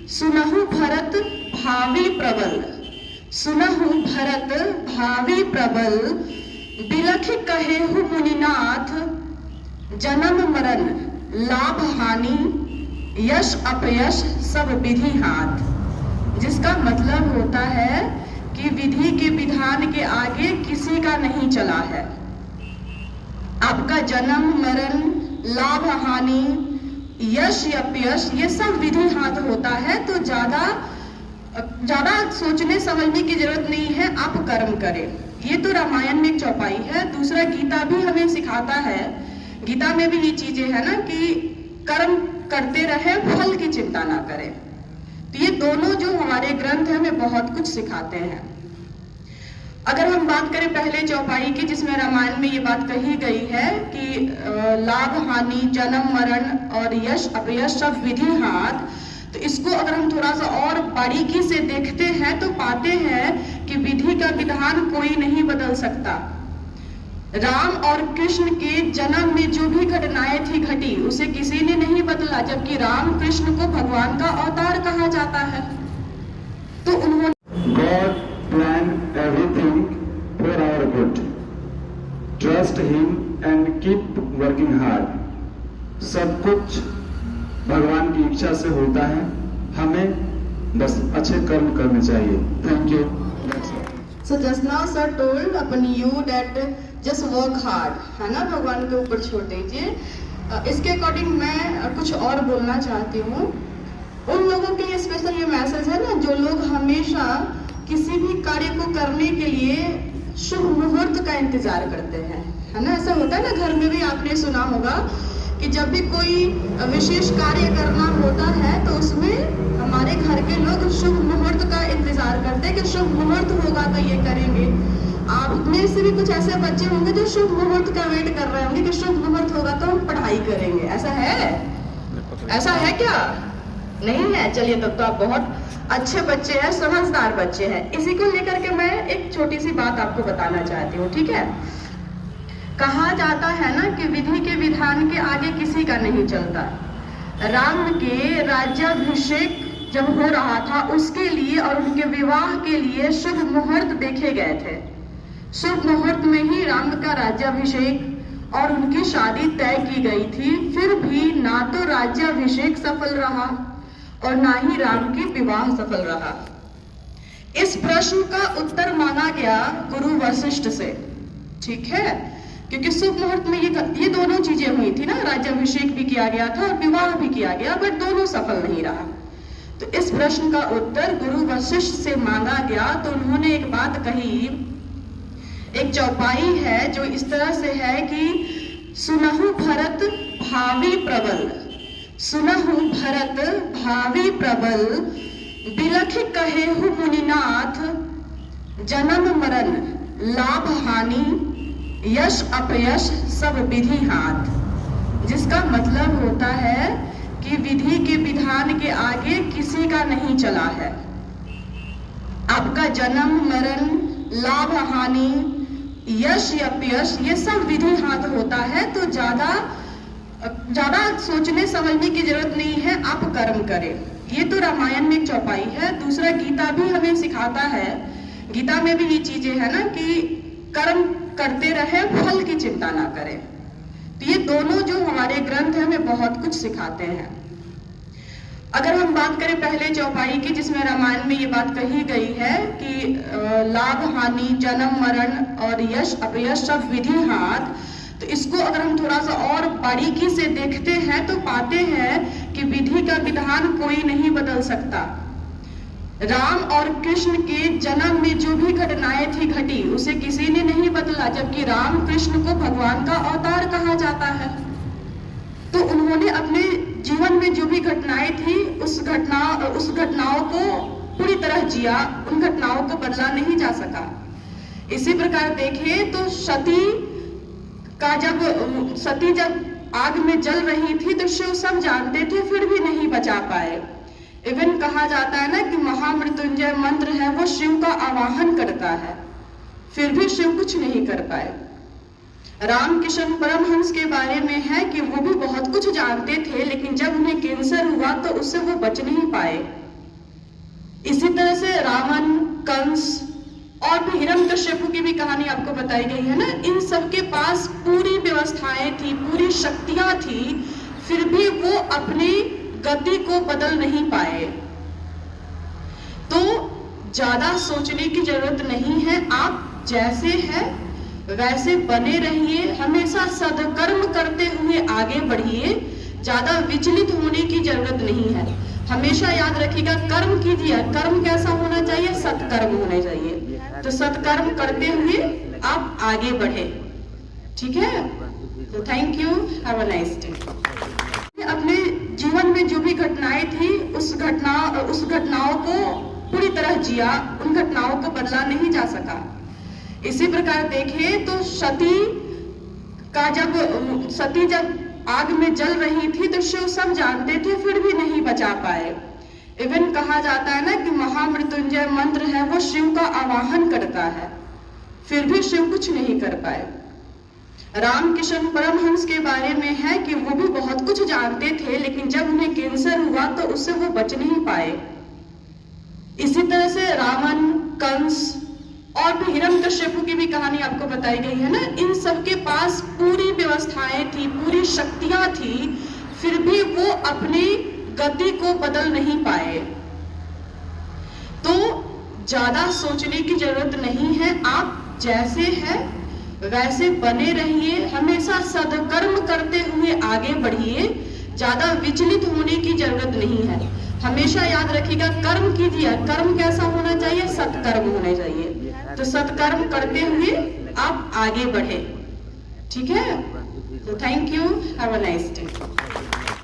सुनहु भरत भावी प्रबल, सुनहु भरत भावी प्रबल, बिलख कहेहु मुनिनाथ, जन्म मरण लाभ हानि, यश अपयश सब विधि हाथ। जिसका मतलब होता है कि विधि के विधान के आगे किसी का नहीं चला है। आपका जन्म मरण लाभ हानि यश अपयश ये सब विधि हाथ होता है। तो ज्यादा सोचने समझने की जरूरत नहीं है, आप कर्म करें। ये तो रामायण में एक चौपाई है। दूसरा गीता भी हमें सिखाता है, गीता में भी ये चीजें है ना कि कर्म करते रहे, फल की चिंता ना करें। तो ये दोनों जो हमारे ग्रंथ है हमें बहुत कुछ सिखाते हैं। अगर हम बात करें पहले चौपाई की, जिसमें रामायण में ये बात कही गई है कि लाभ हानि जन्म मरण और यश अपयश सब विधि हाथ, तो इसको अगर हम थोड़ा सा और बारीकी से देखते हैं तो पाते हैं कि विधि का विधान कोई नहीं बदल सकता। राम और कृष्ण के जन्म में जो भी घटनाएं थी घटी, उसे किसी ने नहीं बदला, जबकि राम कृष्ण को भगवान का अवतार कहा जाता है। तो उन्होंने God planned everything for our good. Trust Him and keep working hard. सब कुछ भगवान की इच्छा से होता है, हमें बस अच्छे कर्म करने चाहिए। Thank you. So just now sir told upon you that just work hard, है ना, भगवान के ऊपर छोड़ दीजिए। इसके अकॉर्डिंग मैं कुछ और बोलना चाहती हूँ। उन लोगों के लिए स्पेशल ये मैसेज है ना, जो लोग हमेशा किसी भी कार्य को करने के लिए शुभ मुहूर्त का इंतजार करते हैं, है ना। ऐसा होता है ना, घर में भी आपने सुना होगा कि जब भी कोई विशेष कार्य करना होता है तो उसमें हमारे घर के लोग शुभ मुहूर्त का इंतजार करते हैं कि शुभ मुहूर्त होगा तो ये करेंगे। आप में से भी कुछ ऐसे बच्चे होंगे जो शुभ मुहूर्त का वेट कर रहे होंगे कि शुभ मुहूर्त होगा तो हम पढ़ाई करेंगे। ऐसा है? ऐसा है क्या? नहीं है? चलिए तब तो आप बहुत अच्छे बच्चे हैं, समझदार बच्चे हैं। इसी को लेकर के मैं एक छोटी सी बात आपको बताना चाहती हूँ, ठीक है। कहा जाता है ना कि विधि के विधान के आगे किसी का नहीं चलता। राम के राज्याभिषेक जब हो रहा था उसके लिए और उनके विवाह के लिए शुभ मुहूर्त देखे गए थे। शुभ मुहूर्त में ही राम का राज्याभिषेक और उनकी शादी तय की गई थी। फिर भी ना तो राज्याभिषेक सफल रहा और ना ही राम की विवाह सफल रहा। इस प्रश्न का उत्तर मांगा गया गुरु वशिष्ठ से, ठीक है, क्योंकि शुभ मुहूर्त में ये दोनों चीजें हुई थी ना, राज्याभिषेक भी किया गया था और विवाह भी किया गया, बट दोनों सफल नहीं रहा। तो इस प्रश्न का उत्तर गुरु वशिष्ठ से मांगा गया। तो उन्होंने एक बात कही, एक चौपाई है जो इस तरह से है कि सुनहु भरत भावी प्रबल, सुनहु भरत भावी प्रबल, बिलख कहेहु मुनिनाथ, जन्म मरण लाभ हानि, यश अपयश सब विधि हाथ। जिसका मतलब होता है कि विधि के विधान के आगे किसी का नहीं चला है। आपका जन्म मरण लाभ हानि यश अपयश ये सब विधि हाथ होता है। तो ज्यादा सोचने समझने की जरूरत नहीं है, आप कर्म करें। ये तो रामायण में एक चौपाई है। दूसरा गीता भी हमें सिखाता है, गीता में भी ये चीजें है ना कि कर्म करते रहे, फल की चिंता ना करें। तो ये दोनों जो हमारे ग्रंथ है हमें बहुत कुछ सिखाते हैं। अगर हम बात करें पहले चौपाई की, जिसमें रामायण में ये बात कही गई है कि लाभ हानि जन्म मरण और यश अपयश सब विधि हाथ, तो इसको अगर हम थोड़ा सा और बारीकी से देखते हैं तो पाते हैं कि विधि का विधान कोई नहीं बदल सकता। राम और कृष्ण के जन्म में जो भी घटनाएं थी घटी, उसे किसी ने नहीं बदला, जबकि राम कृष्ण को भगवान का अवतार कहा जाता है। तो उन्होंने अपने जीवन में जो भी घटनाएं थी उस घटनाओं को पूरी तरह जिया, उन घटनाओं को बदला नहीं जा सका। इसी प्रकार देखिए तो सती जब आग में जल रही थी तो शिव सब जानते थे, फिर भी नहीं बचा पाए। इवन कहा जाता है ना कि महामृत्युंजय मंत्र है वो शिव का आवाहन करता है, फिर भी शिव कुछ नहीं कर पाए। रामकिशन परमहंस के बारे में है कि वो भी बहुत कुछ जानते थे, लेकिन जब उन्हें कैंसर हुआ तो उससे वो बच नहीं पाए। इसी तरह से रावण, कंस और भी हिरण्यकश्यपु की भी कहानी आपको बताई गई है ना। इन सब के पास पूरी व्यवस्थाएं थी, पूरी शक्तियां थी, फिर भी वो अपनी गति को बदल नहीं पाए। तो ज्यादा सोचने की जरूरत नहीं है, आप जैसे हैं वैसे बने रहिए, हमेशा सदकर्म करते हुए आगे बढ़िए, ज्यादा विचलित होने की जरूरत नहीं है। हमेशा याद रखिएगा, कर्म कीजिए। कर्म कैसा होना चाहिए? सत्कर्म होने चाहिए। तो सत्कर्म करते हुए आप आगे बढ़े, ठीक है। तो thank you, have a nice day. अपने जीवन में जो भी घटनाएं थी उस घटनाओं को पूरी तरह जिया, उन घटनाओं को बदला नहीं जा सका। इसी प्रकार देखें तो सती जब आग में जल रही थी तो शिव सब जानते थे, फिर भी नहीं बचा पाए। इवन कहा जाता है ना कि महामृत्युंजय मंत्र है वो शिव का आवाहन करता है, फिर भी शिव कुछ नहीं कर पाए। रामकृष्ण परमहंस के बारे में है कि वो भी बहुत कुछ जानते थे, लेकिन जब उन्हें कैंसर हुआ तो उससे वो बच नहीं पाए। इसी तरह से रावण, कंस और भी हिरण्यकश्यपु की भी कहानी आपको बताई गई है ना। इन सब के पास पूरी व्यवस्थाएं थी, पूरी शक्तियां थी, फिर भी वो अपनी गति को बदल नहीं पाए। तो ज्यादा सोचने की जरूरत नहीं है, आप जैसे हैं वैसे बने रहिए, हमेशा सदकर्म करते हुए आगे बढ़िए, ज्यादा विचलित होने की जरूरत नहीं है। हमेशा याद रखिएगा, कर्म कीजिए। कर्म कैसा होना चाहिए? सत्कर्म होने चाहिए। तो सत्कर्म करते हुए आप आगे बढ़े, ठीक है। तो thank you, have a nice day.